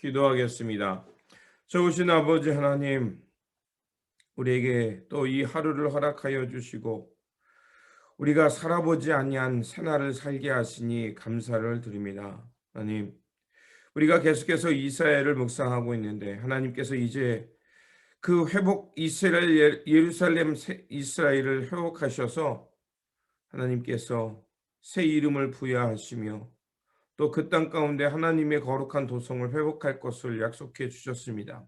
기도하겠습니다. 좋으신 아버지 하나님, 우리에게 또 이 하루를 허락하여 주시고 우리가 살아보지 아니한 새날을 살게 하시니 감사를 드립니다. 하나님, 우리가 계속해서 이스라엘을 묵상하고 있는데 하나님께서 이제 그 회복 예루살렘 이스라엘을 회복하셔서 하나님께서 새 이름을 부여하시며 또 그 땅 가운데 하나님의 거룩한 도성을 회복할 것을 약속해 주셨습니다.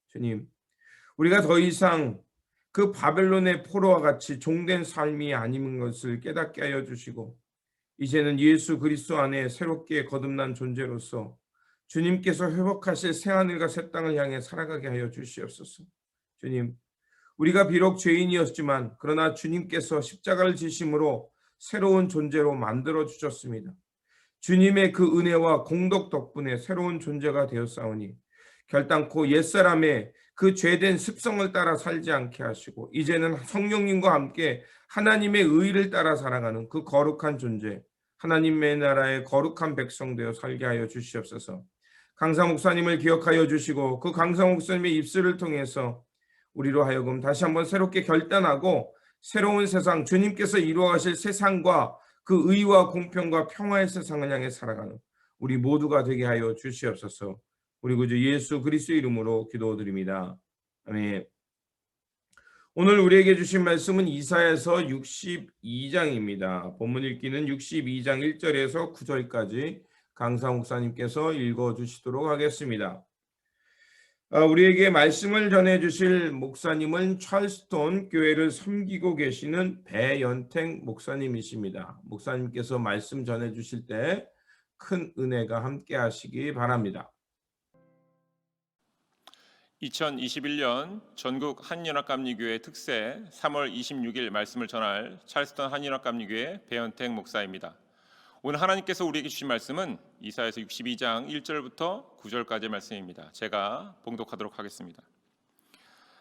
주님, 우리가 더 이상 그 바벨론의 포로와 같이 종된 삶이 아닌 것을 깨닫게 하여 주시고 이제는 예수 그리스도 안에 새롭게 거듭난 존재로서 주님께서 회복하실 새하늘과 새 땅을 향해 살아가게 하여 주시옵소서. 주님, 우리가 비록 죄인이었지만 그러나 주님께서 십자가를 지심으로 새로운 존재로 만들어 주셨습니다. 주님의 그 은혜와 공덕 덕분에 새로운 존재가 되었사오니 결단코 옛사람의 그 죄된 습성을 따라 살지 않게 하시고 이제는 성령님과 함께 하나님의 의를 따라 살아가는 그 거룩한 존재, 하나님의 나라의 거룩한 백성 되어 살게 하여 주시옵소서. 강사 목사님을 기억하여 주시고 그 강사 목사님의 입술을 통해서 우리로 하여금 다시 한번 새롭게 결단하고 새로운 세상, 주님께서 이루어가실 세상과 그 의와 공평과 평화의 세상을 향해 살아가는 우리 모두가 되게 하여 주시옵소서. 우리 구주 예수 그리스도의 이름으로 기도드립니다. 아멘. 오늘 우리에게 주신 말씀은 이사야서 62장입니다. 본문 읽기는 62장 1절에서 9절까지 강사 목사님께서 읽어주시도록 하겠습니다. 우리에게 말씀을 전해주실 목사님은 찰스톤 교회를 섬기고 계시는 배연택 목사님이십니다. 목사님께서 말씀 전해주실 때 큰 은혜가 함께 하시기 바랍니다. 2021년 전국 한인연합감리교회 특세 3월 26일 말씀을 전할 찰스턴 한인연합감리교회 배연택 목사입니다. 오늘 하나님께서 우리에게 주신 말씀은 이사야서 62장 1절부터 9절까지의 말씀입니다. 제가 봉독하도록 하겠습니다.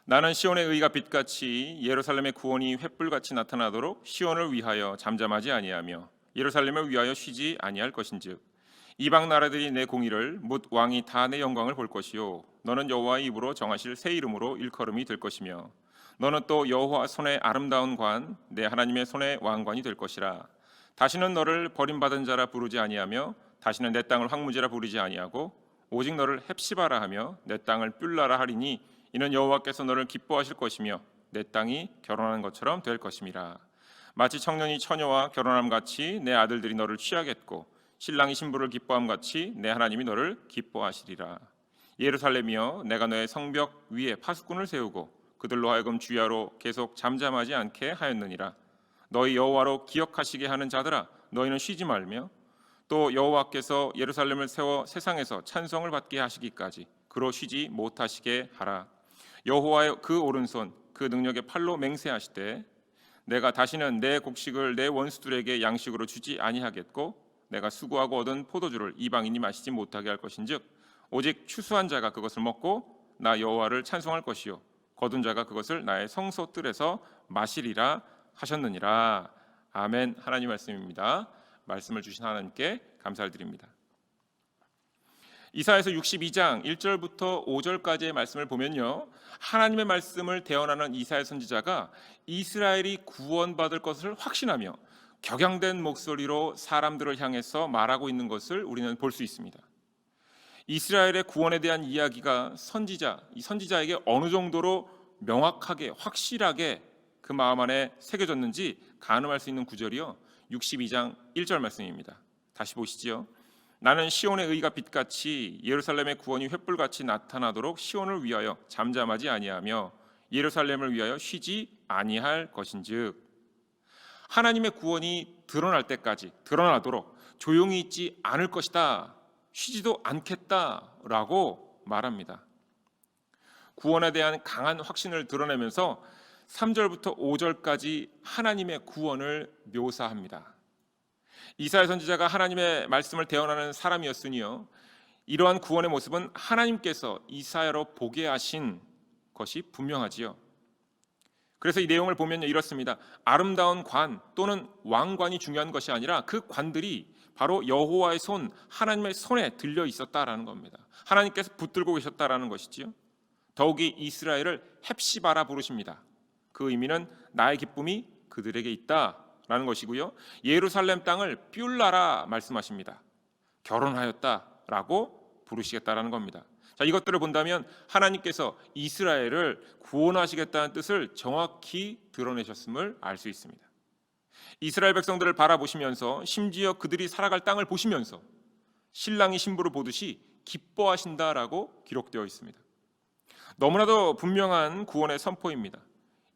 나는 시온의 의가 빛같이 예루살렘의 구원이 횃불같이 나타나도록 시온을 위하여 잠잠하지 아니하며 예루살렘을 위하여 쉬지 아니할 것인즉 이방 나라들이 내 공의를 묻 왕이 다 내 영광을 볼 것이요 너는 여호와의 입으로 정하실 새 이름으로 일컬음이 될 것이며 너는 또 여호와 손의 아름다운 관 내 하나님의 손의 왕관이 될 것이라. 다시는 너를 버림받은 자라 부르지 아니하며 다시는 내 땅을 황무지라 부르지 아니하고 오직 너를 헵시바라 하며 내 땅을 뷸라라 하리니 이는 여호와께서 너를 기뻐하실 것이며 내 땅이 결혼한 것처럼 될 것임이라. 마치 청년이 처녀와 결혼함 같이 내 아들들이 너를 취하겠고 신랑이 신부를 기뻐함 같이 내 하나님이 너를 기뻐하시리라. 예루살렘이여 내가 너의 성벽 위에 파수꾼을 세우고 그들로 하여금 주야로 계속 잠잠하지 않게 하였느니라. 너희 여호와로 기억하시게 하는 자들아 너희는 쉬지 말며 또 여호와께서 예루살렘을 세워 세상에서 찬송을 받게 하시기까지 그로 쉬지 못하시게 하라. 여호와의 그 오른손 그 능력의 팔로 맹세하시되 내가 다시는 내 곡식을 내 원수들에게 양식으로 주지 아니하겠고 내가 수고하고 얻은 포도주를 이방인이 마시지 못하게 할 것인즉 오직 추수한 자가 그것을 먹고 나 여호와를 찬송할 것이요 거둔 자가 그것을 나의 성소뜰에서 마시리라 하셨느니라. 아멘. 하나님 말씀입니다. 말씀을 주신 하나님께 감사를 드립니다. 이사야서 62장 1절부터 5절까지의 말씀을 보면요, 하나님의 말씀을 대언하는 이사야 선지자가 이스라엘이 구원받을 것을 확신하며 격양된 목소리로 사람들을 향해서 말하고 있는 것을 우리는 볼 수 있습니다. 이스라엘의 구원에 대한 이야기가 이 선지자에게 어느 정도로 명확하게 확실하게 그 마음 안에 새겨졌는지 가늠할 수 있는 구절이요 62장 1절 말씀입니다. 다시 보시지요. 나는 시온의 의가 빛같이 예루살렘의 구원이 횃불같이 나타나도록 시온을 위하여 잠잠하지 아니하며 예루살렘을 위하여 쉬지 아니할 것인즉 하나님의 구원이 드러날 때까지 드러나도록 조용히 있지 않을 것이다, 쉬지도 않겠다라고 말합니다. 구원에 대한 강한 확신을 드러내면서 3절부터 5절까지 하나님의 구원을 묘사합니다. 이사야 선지자가 하나님의 말씀을 대언하는 사람이었으니요, 이러한 구원의 모습은 하나님께서 이사야로 보게 하신 것이 분명하지요. 그래서 이 내용을 보면 이렇습니다. 아름다운 관 또는 왕관이 중요한 것이 아니라 그 관들이 바로 여호와의 손, 하나님의 손에 들려 있었다라는 겁니다. 하나님께서 붙들고 계셨다라는 것이지요. 더욱이 이스라엘을 헵시바라 부르십니다. 그 의미는 나의 기쁨이 그들에게 있다라는 것이고요. 예루살렘 땅을 뷸라라 말씀하십니다. 결혼하였다라고 부르시겠다라는 겁니다. 자, 이것들을 본다면 하나님께서 이스라엘을 구원하시겠다는 뜻을 정확히 드러내셨음을 알 수 있습니다. 이스라엘 백성들을 바라보시면서 심지어 그들이 살아갈 땅을 보시면서 신랑이 신부를 보듯이 기뻐하신다라고 기록되어 있습니다. 너무나도 분명한 구원의 선포입니다.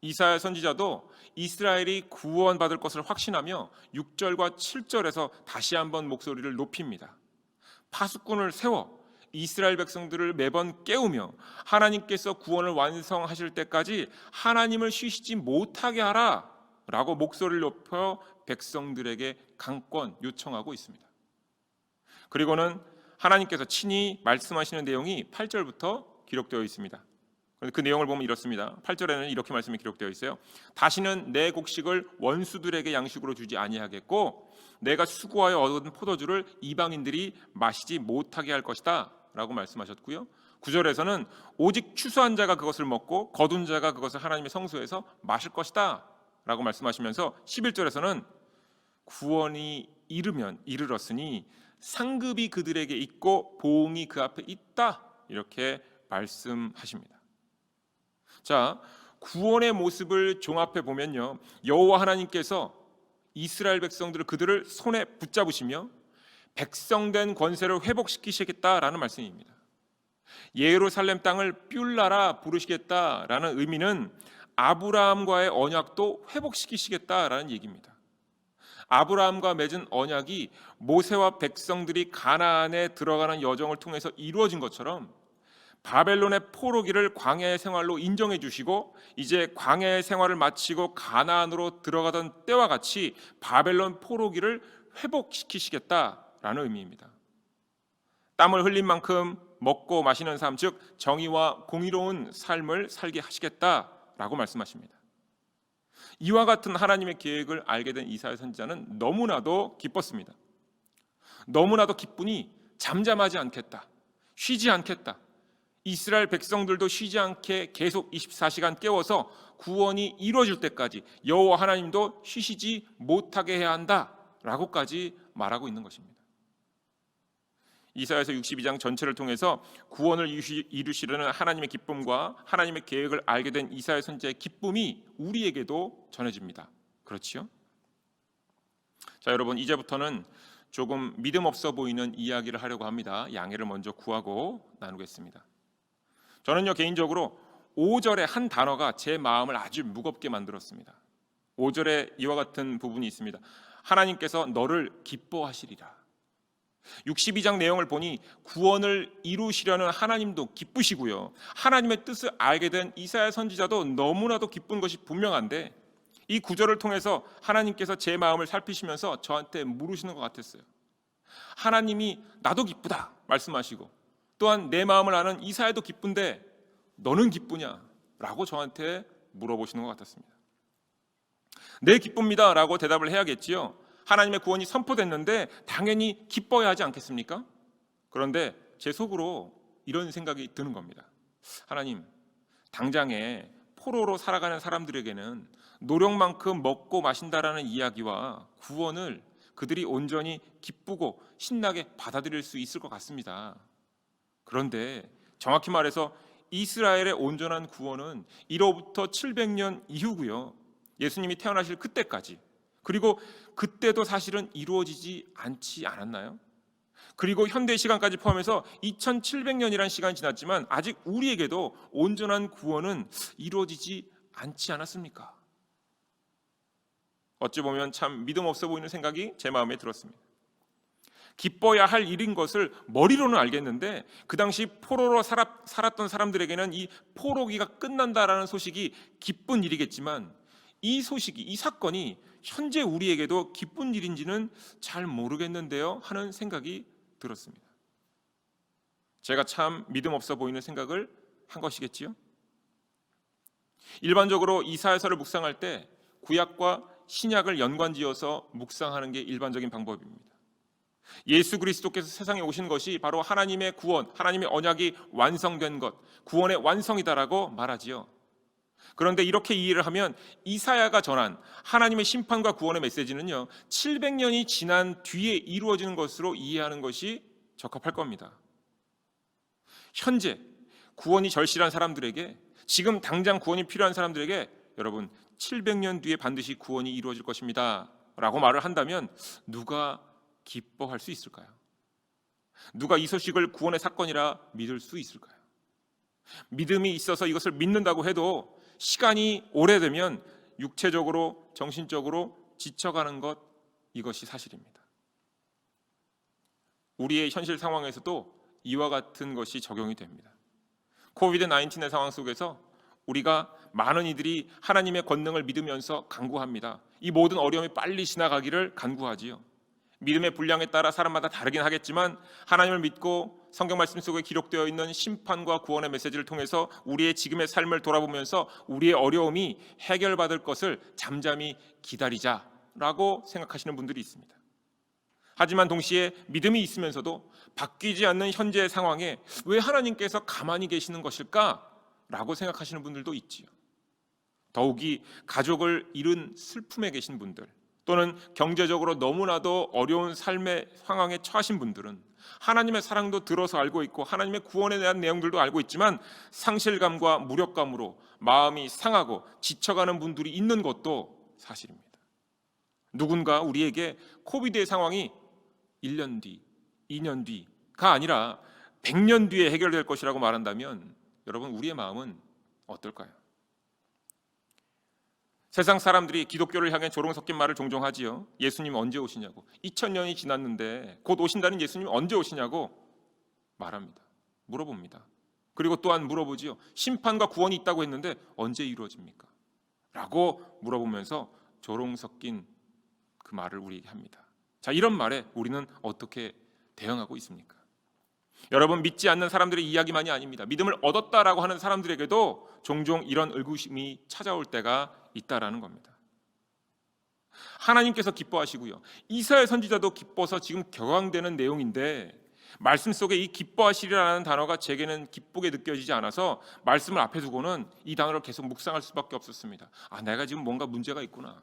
이사야 선지자도 이스라엘이 구원받을 것을 확신하며 6절과 7절에서 다시 한번 목소리를 높입니다. 파수꾼을 세워 이스라엘 백성들을 매번 깨우며 하나님께서 구원을 완성하실 때까지 하나님을 쉬시지 못하게 하라 라고 목소리를 높여 백성들에게 강권 요청하고 있습니다. 그리고는 하나님께서 친히 말씀하시는 내용이 8절부터 기록되어 있습니다. 그 내용을 보면 이렇습니다. 8절에는 이렇게 말씀이 기록되어 있어요. 다시는 내 곡식을 원수들에게 양식으로 주지 아니하겠고 내가 수고하여 얻은 포도주를 이방인들이 마시지 못하게 할 것이다 라고 말씀하셨고요. 9절에서는 오직 추수한 자가 그것을 먹고 거둔 자가 그것을 하나님의 성소에서 마실 것이다 라고 말씀하시면서 11절에서는 구원이 이르렀으니 상급이 그들에게 있고 보응이 그 앞에 있다 이렇게 말씀하십니다. 자, 구원의 모습을 종합해 보면요, 여호와 하나님께서 이스라엘 백성들을 그들을 손에 붙잡으시며 백성된 권세를 회복시키시겠다라는 말씀입니다. 예루살렘 땅을 뷸라라 부르시겠다라는 의미는 아브라함과의 언약도 회복시키시겠다라는 얘기입니다. 아브라함과 맺은 언약이 모세와 백성들이 가나안에 들어가는 여정을 통해서 이루어진 것처럼 바벨론의 포로기를 광야의 생활로 인정해 주시고 이제 광야의 생활을 마치고 가나안으로 들어가던 때와 같이 바벨론 포로기를 회복시키시겠다라는 의미입니다. 땀을 흘린 만큼 먹고 마시는 삶, 즉 정의와 공의로운 삶을 살게 하시겠다라고 말씀하십니다. 이와 같은 하나님의 계획을 알게 된 이사야 선지자는 너무나도 기뻤습니다. 너무나도 기쁘니 잠잠하지 않겠다, 쉬지 않겠다. 이스라엘 백성들도 쉬지 않게 계속 24시간 깨워서 구원이 이루어질 때까지 여호와 하나님도 쉬시지 못하게 해야 한다라고까지 말하고 있는 것입니다. 이사야서 62장 전체를 통해서 구원을 이루시려는 하나님의 기쁨과 하나님의 계획을 알게 된 이사야 선지자의 기쁨이 우리에게도 전해집니다. 그렇지요? 자, 여러분, 이제부터는 조금 믿음 없어 보이는 이야기를 하려고 합니다. 양해를 먼저 구하고 나누겠습니다. 저는요, 개인적으로 5절의 한 단어가 제 마음을 아주 무겁게 만들었습니다. 5절에 이와 같은 부분이 있습니다. 하나님께서 너를 기뻐하시리라. 62장 내용을 보니 구원을 이루시려는 하나님도 기쁘시고요, 하나님의 뜻을 알게 된 이사야 선지자도 너무나도 기쁜 것이 분명한데 이 구절을 통해서 하나님께서 제 마음을 살피시면서 저한테 물으시는 것 같았어요. 하나님이 나도 기쁘다 말씀하시고 또한 내 마음을 아는 이사야도 기쁜데 너는 기쁘냐? 라고 저한테 물어보시는 것 같았습니다. 네, 기쁩니다 라고 대답을 해야겠지요. 하나님의 구원이 선포됐는데 당연히 기뻐야 하지 않겠습니까? 그런데 제 속으로 이런 생각이 드는 겁니다. 하나님, 당장에 포로로 살아가는 사람들에게는 노력만큼 먹고 마신다라는 이야기와 구원을 그들이 온전히 기쁘고 신나게 받아들일 수 있을 것 같습니다. 그런데 정확히 말해서 이스라엘의 온전한 구원은 이로부터 700년 이후고요, 예수님이 태어나실 그때까지, 그리고 그때도 사실은 이루어지지 않지 않았나요? 그리고 현대 시간까지 포함해서 2700년이라는 시간이 지났지만 아직 우리에게도 온전한 구원은 이루어지지 않지 않았습니까? 어찌 보면 참 믿음 없어 보이는 생각이 제 마음에 들었습니다. 기뻐야 할 일인 것을 머리로는 알겠는데 그 당시 포로로 살았던 사람들에게는 이 포로기가 끝난다라는 소식이 기쁜 일이겠지만 이 소식이, 이 사건이 현재 우리에게도 기쁜 일인지는 잘 모르겠는데요 하는 생각이 들었습니다. 제가 참 믿음 없어 보이는 생각을 한 것이겠지요. 일반적으로 이사야서를 묵상할 때 구약과 신약을 연관지어서 묵상하는 게 일반적인 방법입니다. 예수 그리스도께서 세상에 오신 것이 바로 하나님의 구원, 하나님의 언약이 완성된 것, 구원의 완성이다라고 말하지요. 그런데 이렇게 이해를 하면 이사야가 전한 하나님의 심판과 구원의 메시지는요, 700년이 지난 뒤에 이루어지는 것으로 이해하는 것이 적합할 겁니다. 현재 구원이 절실한 사람들에게, 지금 당장 구원이 필요한 사람들에게 여러분 700년 뒤에 반드시 구원이 이루어질 것입니다 라고 말을 한다면 누가 기뻐할 수 있을까요? 누가 이 소식을 구원의 사건이라 믿을 수 있을까요? 믿음이 있어서 이것을 믿는다고 해도 시간이 오래되면 육체적으로, 정신적으로 지쳐가는 것, 이것이 사실입니다. 우리의 현실 상황에서도 이와 같은 것이 적용이 됩니다. 코비드-19의 상황 속에서 우리가 많은 이들이 하나님의 권능을 믿으면서 간구합니다. 이 모든 어려움이 빨리 지나가기를 간구하지요. 믿음의 분량에 따라 사람마다 다르긴 하겠지만 하나님을 믿고 성경 말씀 속에 기록되어 있는 심판과 구원의 메시지를 통해서 우리의 지금의 삶을 돌아보면서 우리의 어려움이 해결받을 것을 잠잠히 기다리자라고 생각하시는 분들이 있습니다. 하지만 동시에 믿음이 있으면서도 바뀌지 않는 현재의 상황에 왜 하나님께서 가만히 계시는 것일까라고 생각하시는 분들도 있지요. 더욱이 가족을 잃은 슬픔에 계신 분들, 또는 경제적으로 너무나도 어려운 삶의 상황에 처하신 분들은 하나님의 사랑도 들어서 알고 있고 하나님의 구원에 대한 내용들도 알고 있지만 상실감과 무력감으로 마음이 상하고 지쳐가는 분들이 있는 것도 사실입니다. 누군가 우리에게 코비드의 상황이 1년 뒤, 2년 뒤가 아니라 100년 뒤에 해결될 것이라고 말한다면 여러분, 우리의 마음은 어떨까요? 세상 사람들이 기독교를 향해 조롱 섞인 말을 종종 하지요. 예수님 언제 오시냐고. 2000년이 지났는데 곧 오신다는 예수님 언제 오시냐고 말합니다. 물어봅니다. 그리고 또한 물어보지요. 심판과 구원이 있다고 했는데 언제 이루어집니까? 라고 물어보면서 조롱 섞인 그 말을 우리에게 합니다. 자, 이런 말에 우리는 어떻게 대응하고 있습니까? 여러분, 믿지 않는 사람들의 이야기만이 아닙니다. 믿음을 얻었다라고 하는 사람들에게도 종종 이런 의구심이 찾아올 때가 있다라는 겁니다. 하나님께서 기뻐하시고요, 이사야 선지자도 기뻐서 지금 격앙되는 내용인데 말씀 속에 이 기뻐하시리라는 단어가 제게는 기쁘게 느껴지지 않아서 말씀을 앞에 두고는 이 단어를 계속 묵상할 수밖에 없었습니다. 내가 지금 뭔가 문제가 있구나.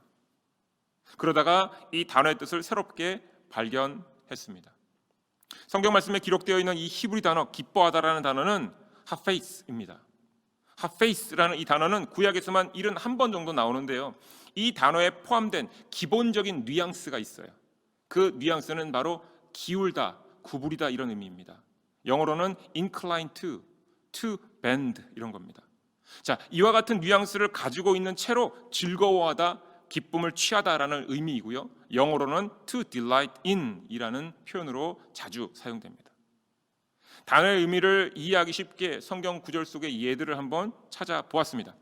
그러다가 이 단어의 뜻을 새롭게 발견했습니다. 성경 말씀에 기록되어 있는 이 히브리 단어 기뻐하다라는 단어는 하페이스입니다. 하페이스라는 이 단어는 구약에서만 71번 정도 나오는데요, 이 단어에 포함된 기본적인 뉘앙스가 있어요. 그 뉘앙스는 바로 기울다, 구부리다 이런 의미입니다. 영어로는 incline to bend 이런 겁니다. 자, 이와 같은 뉘앙스를 가지고 있는 채로 즐거워하다, 기쁨을 취하다라는 의미이고요, 영어로는 to delight in 이라는 표현으로 자주 사용됩니다. 단어의 의미를 이해하기 쉽게 성경 구절 속의 예들을 한번 찾아보았습니다.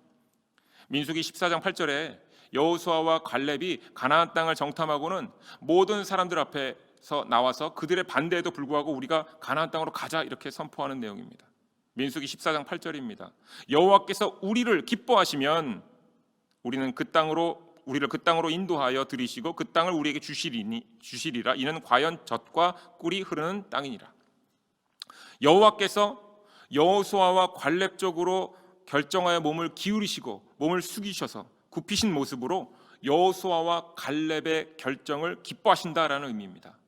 민수기 14장 8절에 여호수아와 갈렙이 가나안 땅을 정탐하고는 모든 사람들 앞에서 나와서 그들의 반대에도 불구하고 우리가 가나안 땅으로 가자 이렇게 선포하는 내용입니다. 민수기 14장 8절입니다. 여호와께서 우리를 기뻐하시면 우리를 그 땅으로 인도하여 들이시고 그 땅을 우리에게 주시리라. 이는 과연 젖과 꿀이 흐르는 땅이니라. 여호와께서 여호수아와 갈렙 쪽으로 결정하여 몸을 기울이시고 몸을 숙이셔서 굽히신 모습으로 여호수아와 갈렙의 결정을 기뻐하신다라는 의미입니다.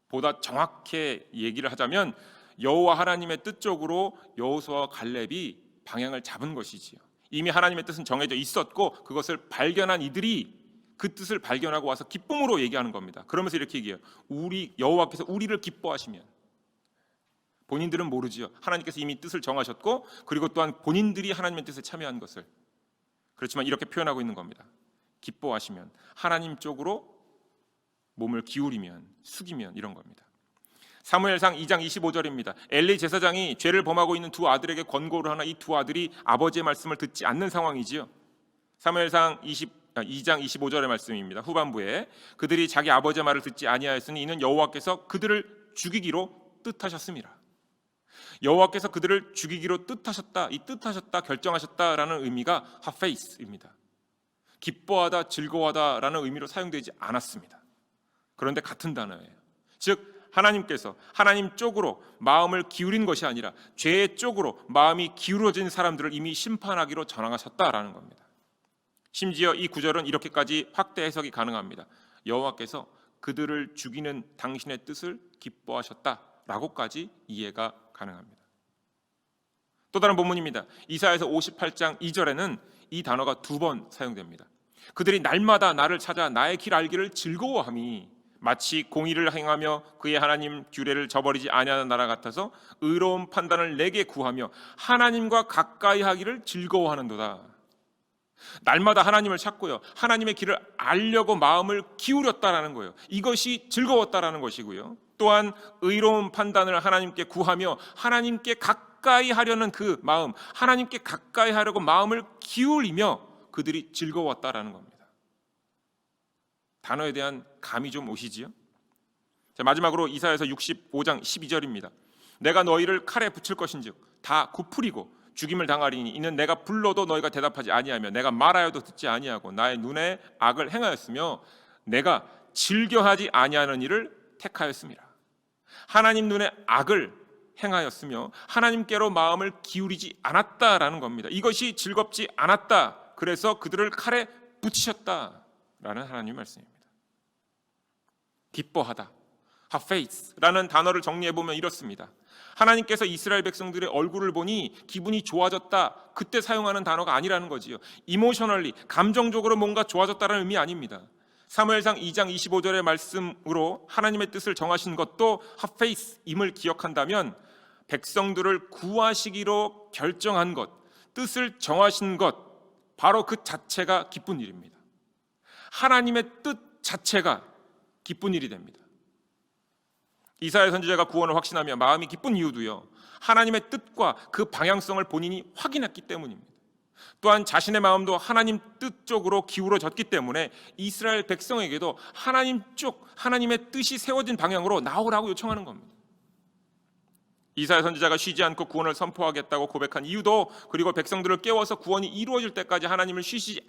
보다 정확히 얘기를 하자면 여호와 하나님의 뜻 쪽으로 여호수아와 갈렙이 방향을 잡은 것이지요. 이미 하나님의 뜻은 정해져 있었고 그것을 발견한 이들이 그 뜻을 발견하고 와서 기쁨으로 얘기하는 겁니다. 그러면서 이렇게 얘기해요. 여호와께서 우리를 기뻐하시면. 본인들은 모르지요. 하나님께서 이미 뜻을 정하셨고 그리고 또한 본인들이 하나님의 뜻에 참여한 것을. 그렇지만 이렇게 표현하고 있는 겁니다. 기뻐하시면, 하나님 쪽으로 몸을 기울이면, 숙이면 이런 겁니다. 사무엘상 2장 25절입니다. 엘리 제사장이 죄를 범하고 있는 두 아들에게 권고를 하나 이 두 아들이 아버지의 말씀을 듣지 않는 상황이지요. 사무엘상 2장 25절의 말씀입니다. 후반부에 그들이 자기 아버지의 말을 듣지 아니하였으니 이는 여호와께서 그들을 죽이기로 뜻하셨습니다. 여호와께서 그들을 죽이기로 뜻하셨다, 이 뜻하셨다, 결정하셨다라는 의미가 하페이스입니다. 기뻐하다, 즐거워하다라는 의미로 사용되지 않았습니다. 그런데 같은 단어예요. 즉 하나님께서 하나님 쪽으로 마음을 기울인 것이 아니라 죄 쪽으로 마음이 기울어진 사람들을 이미 심판하기로 전하셨다라는 겁니다. 심지어 이 구절은 이렇게까지 확대 해석이 가능합니다. 여호와께서 그들을 죽이는 당신의 뜻을 기뻐하셨다라고까지 이해가 가능합니다. 또 다른 본문입니다. 이사야서 58장 2절에는 이 단어가 2번 사용됩니다. 그들이 날마다 나를 찾아 나의 길 알기를 즐거워함이 마치 공의를 행하며 그의 하나님 규례를 저버리지 아니하는 나라 같아서 의로운 판단을 내게 구하며 하나님과 가까이 하기를 즐거워하는도다. 날마다 하나님을 찾고요, 하나님의 길을 알려고 마음을 기울였다라는 거예요. 이것이 즐거웠다라는 것이고요, 또한 의로운 판단을 하나님께 구하며 하나님께 가까이 하려는 그 마음, 하나님께 가까이 하려고 마음을 기울이며 그들이 즐거웠다라는 겁니다. 단어에 대한 감이 좀 오시지요? 자, 마지막으로 이사야서 65장 12절입니다. 내가 너희를 칼에 붙일 것인즉 다 굽풀이고 죽임을 당하리니 이는 내가 불러도 너희가 대답하지 아니하며 내가 말하여도 듣지 아니하고 나의 눈에 악을 행하였으며 내가 즐겨하지 아니하는 일을 택하였습니다. 하나님 눈에 악을 행하였으며 하나님께로 마음을 기울이지 않았다라는 겁니다. 이것이 즐겁지 않았다. 그래서 그들을 칼에 붙이셨다라는 하나님의 말씀입니다. 기뻐하다, have faith라는 단어를 정리해보면 이렇습니다. 하나님께서 이스라엘 백성들의 얼굴을 보니 기분이 좋아졌다, 그때 사용하는 단어가 아니라는 거지요. 이모셔널리, 감정적으로 뭔가 좋아졌다는 의미 아닙니다. 사무엘상 2장 25절의 말씀으로 하나님의 뜻을 정하신 것도 have faith임을 기억한다면 백성들을 구하시기로 결정한 것, 뜻을 정하신 것, 바로 그 자체가 기쁜 일입니다. 하나님의 뜻 자체가 기쁜 일이 됩니다. 이사야 선지자가 구원을 확신하며 마음이 기쁜 이유도요, 하나님의 뜻과 그 방향성을 본인이 확인했기 때문입니다. 또한 자신의 마음도 하나님 뜻 쪽으로 기울어졌기 때문에 이스라엘 백성에게도 하나님 쪽, 하나님의 뜻이 세워진 방향으로 나오라고 요청하는 겁니다. 이사야 선지자가 쉬지 않고 구원을 선포하겠다고 고백한 이유도, 그리고 백성들을 깨워서 구원이 이루어질 때까지 하나님을 쉬시지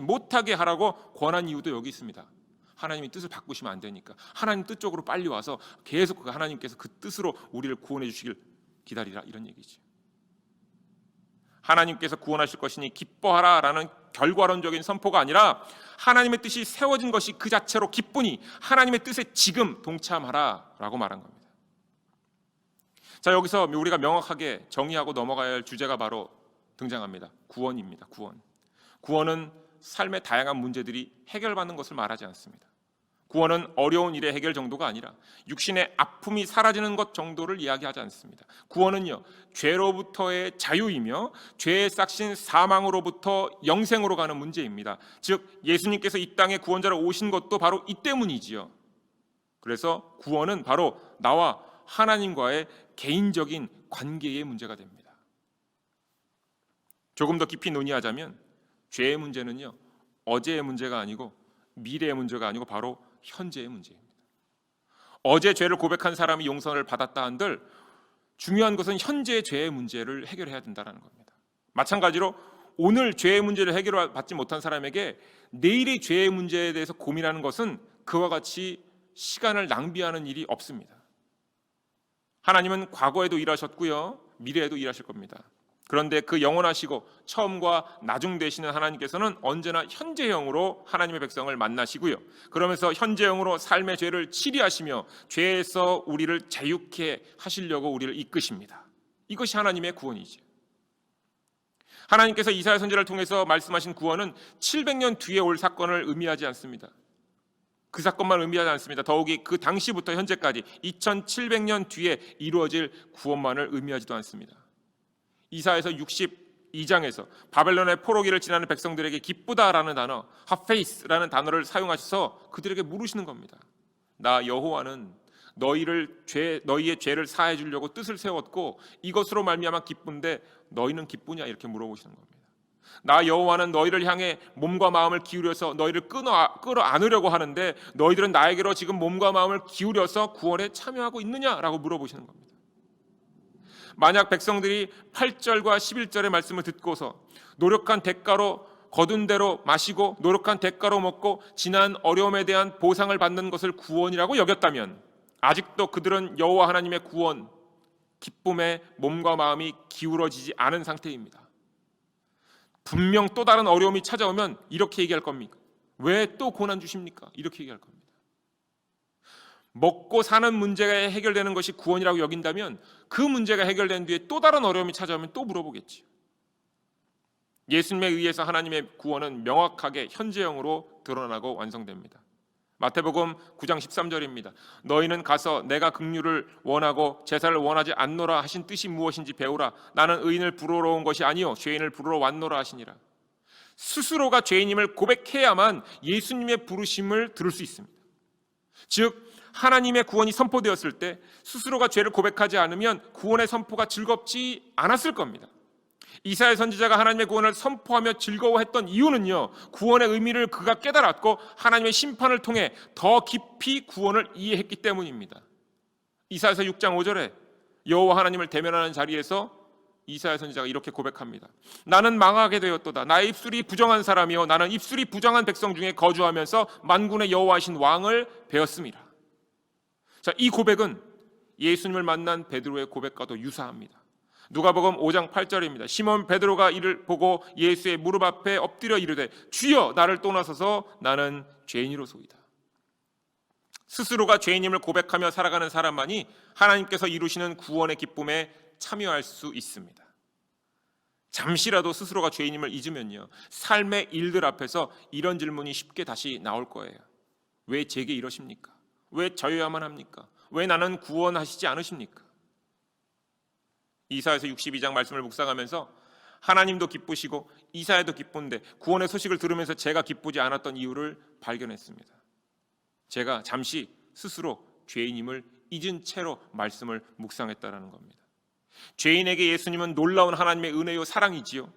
못하게 하라고 권한 이유도 여기 있습니다. 하나님의 뜻을 바꾸시면 안 되니까 하나님 뜻 쪽으로 빨리 와서 계속 하나님께서 그 뜻으로 우리를 구원해 주시길 기다리라, 이런 얘기죠. 하나님께서 구원하실 것이니 기뻐하라라는 결과론적인 선포가 아니라 하나님의 뜻이 세워진 것이 그 자체로 기쁘니 하나님의 뜻에 지금 동참하라라고 말한 겁니다. 자, 여기서 우리가 명확하게 정의하고 넘어가야 할 주제가 바로 등장합니다. 구원입니다. 구원은 삶의 다양한 문제들이 해결받는 것을 말하지 않습니다. 구원은 어려운 일의 해결 정도가 아니라 육신의 아픔이 사라지는 것 정도를 이야기하지 않습니다. 구원은요, 죄로부터의 자유이며 죄의 싹신 사망으로부터 영생으로 가는 문제입니다. 즉 예수님께서 이 땅에 구원자로 오신 것도 바로 이 때문이지요. 그래서 구원은 바로 나와 하나님과의 개인적인 관계의 문제가 됩니다. 조금 더 깊이 논의하자면 죄의 문제는요, 어제의 문제가 아니고 미래의 문제가 아니고 바로 현재의 문제입니다. 어제 죄를 고백한 사람이 용서를 받았다 한들 중요한 것은 현재의 죄의 문제를 해결해야 된다는 겁니다. 마찬가지로 오늘 죄의 문제를 해결받지 못한 사람에게 내일의 죄의 문제에 대해서 고민하는 것은 그와 같이 시간을 낭비하는 일이 없습니다. 하나님은 과거에도 일하셨고요, 미래에도 일하실 겁니다. 그런데 그 영원하시고 처음과 나중 되시는 하나님께서는 언제나 현재형으로 하나님의 백성을 만나시고요, 그러면서 현재형으로 삶의 죄를 치리하시며 죄에서 우리를 자유케 하시려고 우리를 이끄십니다. 이것이 하나님의 구원이죠. 하나님께서 이사야 선지자를 통해서 말씀하신 구원은 700년 뒤에 올 사건을 의미하지 않습니다. 그 사건만 의미하지 않습니다. 더욱이 그 당시부터 현재까지 2700년 뒤에 이루어질 구원만을 의미하지도 않습니다. 이사야서 62장에서 바벨론의 포로기를 지나는 백성들에게 기쁘다라는 단어, have faith라는 단어를 사용하셔서 그들에게 물으시는 겁니다. 나 여호와는 너희의 죄를 사해 주려고 뜻을 세웠고 이것으로 말미암아 기쁜데 너희는 기쁘냐, 이렇게 물어보시는 겁니다. 나 여호와는 너희를 향해 몸과 마음을 기울여서 너희를 끌어안으려고 하는데 너희들은 나에게로 지금 몸과 마음을 기울여서 구원에 참여하고 있느냐라고 물어보시는 겁니다. 만약 백성들이 8절과 11절의 말씀을 듣고서 노력한 대가로 거둔 대로 마시고 노력한 대가로 먹고 지난 어려움에 대한 보상을 받는 것을 구원이라고 여겼다면 아직도 그들은 여호와 하나님의 구원, 기쁨에 몸과 마음이 기울어지지 않은 상태입니다. 분명 또 다른 어려움이 찾아오면 이렇게 얘기할 겁니까? 왜 또 고난 주십니까? 이렇게 얘기할 겁니다. 먹고 사는 문제가 해결되는 것이 구원이라고 여긴다면 그 문제가 해결된 뒤에 또 다른 어려움이 찾아오면 또 물어보겠지요. 예수님에 의해서 하나님의 구원은 명확하게 현재형으로 드러나고 완성됩니다. 마태복음 9장 13절입니다. 너희는 가서 내가 긍휼을 원하고 제사를 원하지 않노라 하신 뜻이 무엇인지 배우라. 나는 의인을 부르러 온 것이 아니요 죄인을 부르러 왔노라 하시니라. 스스로가 죄인임을 고백해야만 예수님의 부르심을 들을 수 있습니다. 즉 하나님의 구원이 선포되었을 때 스스로가 죄를 고백하지 않으면 구원의 선포가 즐겁지 않았을 겁니다. 이사야 선지자가 하나님의 구원을 선포하며 즐거워했던 이유는요, 구원의 의미를 그가 깨달았고 하나님의 심판을 통해 더 깊이 구원을 이해했기 때문입니다. 이사야서 6장 5절에 여호와 하나님을 대면하는 자리에서 이사야 선지자가 이렇게 고백합니다. 나는 망하게 되었도다. 나의 입술이 부정한 사람이요 나는 입술이 부정한 백성 중에 거주하면서 만군의 여호와이신 왕을 배웠습니다. 자, 이 고백은 예수님을 만난 베드로의 고백과도 유사합니다. 누가복음 5장 8절입니다. 시몬 베드로가 이를 보고 예수의 무릎 앞에 엎드려 이르되 주여 나를 떠나소서 나는 죄인이로소이다. 스스로가 죄인임을 고백하며 살아가는 사람만이 하나님께서 이루시는 구원의 기쁨에 참여할 수 있습니다. 잠시라도 스스로가 죄인임을 잊으면요, 삶의 일들 앞에서 이런 질문이 쉽게 다시 나올 거예요. 왜 제게 이러십니까? 왜 저여야만 합니까? 왜 나는 구원하시지 않으십니까? 이사야서 62장 말씀을 묵상하면서 하나님도 기쁘시고 이사야도 기쁜데 구원의 소식을 들으면서 제가 기쁘지 않았던 이유를 발견했습니다. 제가 잠시 스스로 죄인임을 잊은 채로 말씀을 묵상했다라는 겁니다. 죄인에게 예수님은 놀라운 하나님의 은혜요 사랑이지요.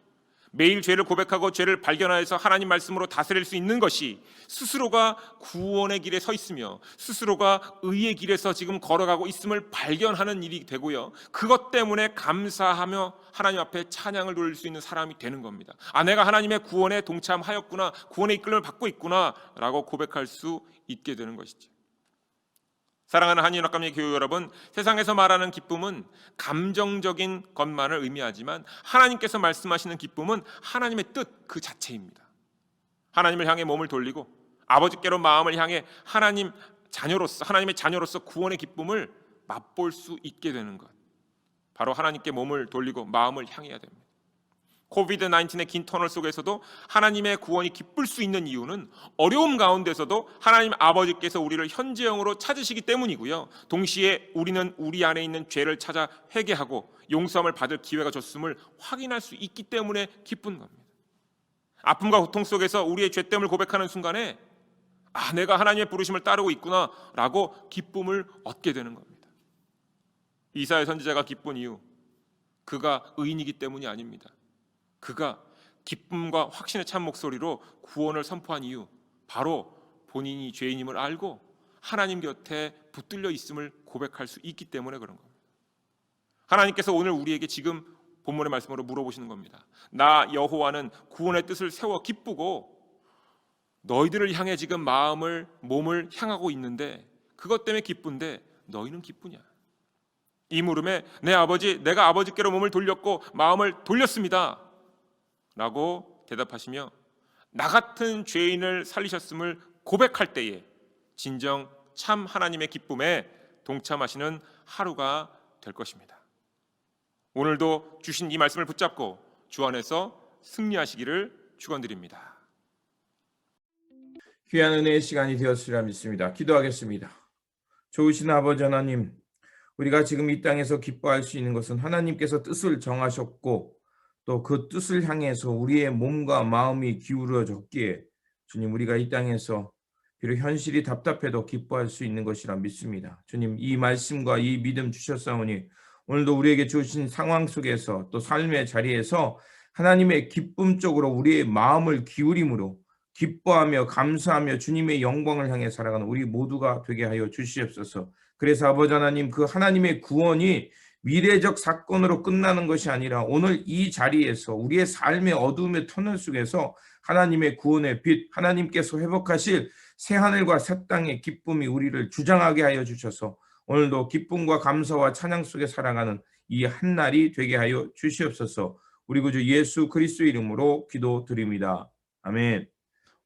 매일 죄를 고백하고 죄를 발견하여서 하나님 말씀으로 다스릴 수 있는 것이 스스로가 구원의 길에 서 있으며 스스로가 의의 길에서 지금 걸어가고 있음을 발견하는 일이 되고요, 그것 때문에 감사하며 하나님 앞에 찬양을 돌릴 수 있는 사람이 되는 겁니다. 아, 내가 하나님의 구원에 동참하였구나, 구원의 이끌림을 받고 있구나 라고 고백할 수 있게 되는 것이죠. 사랑하는 한인학감리 교회 여러분, 세상에서 말하는 기쁨은 감정적인 것만을 의미하지만 하나님께서 말씀하시는 기쁨은 하나님의 뜻 그 자체입니다. 하나님을 향해 몸을 돌리고 아버지께로 마음을 향해 하나님의 자녀로서 구원의 기쁨을 맛볼 수 있게 되는 것, 바로 하나님께 몸을 돌리고 마음을 향해야 됩니다. 코비드-19의 긴 터널 속에서도 하나님의 구원이 기쁠 수 있는 이유는 어려움 가운데서도 하나님 아버지께서 우리를 현재형으로 찾으시기 때문이고요, 동시에 우리는 우리 안에 있는 죄를 찾아 회개하고 용서함을 받을 기회가 줬음을 확인할 수 있기 때문에 기쁜 겁니다. 아픔과 고통 속에서 우리의 죄됨을 고백하는 순간에 아, 내가 하나님의 부르심을 따르고 있구나 라고 기쁨을 얻게 되는 겁니다. 이사야 선지자가 기쁜 이유, 그가 의인이기 때문이 아닙니다. 그가 기쁨과 확신에 찬 목소리로 구원을 선포한 이유, 바로 본인이 죄인임을 알고 하나님 곁에 붙들려 있음을 고백할 수 있기 때문에 그런 겁니다. 하나님께서 오늘 우리에게 지금 본문의 말씀으로 물어보시는 겁니다. 나 여호와는 구원의 뜻을 세워 기쁘고 너희들을 향해 지금 마음을 몸을 향하고 있는데 그것 때문에 기쁜데 너희는 기쁘냐? 이 물음에 내가 아버지께로 몸을 돌렸고 마음을 돌렸습니다 라고 대답하시며 나 같은 죄인을 살리셨음을 고백할 때에 진정 참 하나님의 기쁨에 동참하시는 하루가 될 것입니다. 오늘도 주신 이 말씀을 붙잡고 주 안에서 승리하시기를 축원드립니다. 귀한 은혜의 시간이 되었으리라 믿습니다. 기도하겠습니다. 좋으신 아버지 하나님, 우리가 지금 이 땅에서 기뻐할 수 있는 것은 하나님께서 뜻을 정하셨고 또 그 뜻을 향해서 우리의 몸과 마음이 기울어졌기에 주님, 우리가 이 땅에서 비록 현실이 답답해도 기뻐할 수 있는 것이라 믿습니다. 주님, 이 말씀과 이 믿음 주셨사오니 오늘도 우리에게 주신 상황 속에서 또 삶의 자리에서 하나님의 기쁨 쪽으로 우리의 마음을 기울임으로 기뻐하며 감사하며 주님의 영광을 향해 살아가는 우리 모두가 되게 하여 주시옵소서. 그래서 아버지 하나님, 그 하나님의 구원이 미래적 사건으로 끝나는 것이 아니라 오늘 이 자리에서 우리의 삶의 어두움의 터널 속에서 하나님의 구원의 빛, 하나님께서 회복하실 새 하늘과 새 땅의 기쁨이 우리를 주장하게 하여 주셔서 오늘도 기쁨과 감사와 찬양 속에 살아가는 이 한 날이 되게 하여 주시옵소서. 우리 구주 예수 그리스도 이름으로 기도드립니다. 아멘.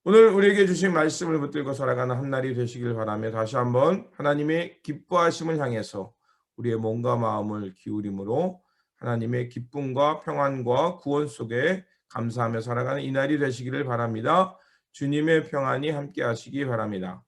오늘 우리에게 주신 말씀을 붙들고 살아가는 한 날이 되시길 바라며 다시 한번 하나님의 기뻐하심을 향해서 우리의 몸과 마음을 기울임으로 하나님의 기쁨과 평안과 구원 속에 감사하며 살아가는 이 날이 되시기를 바랍니다. 주님의 평안이 함께 하시기 바랍니다.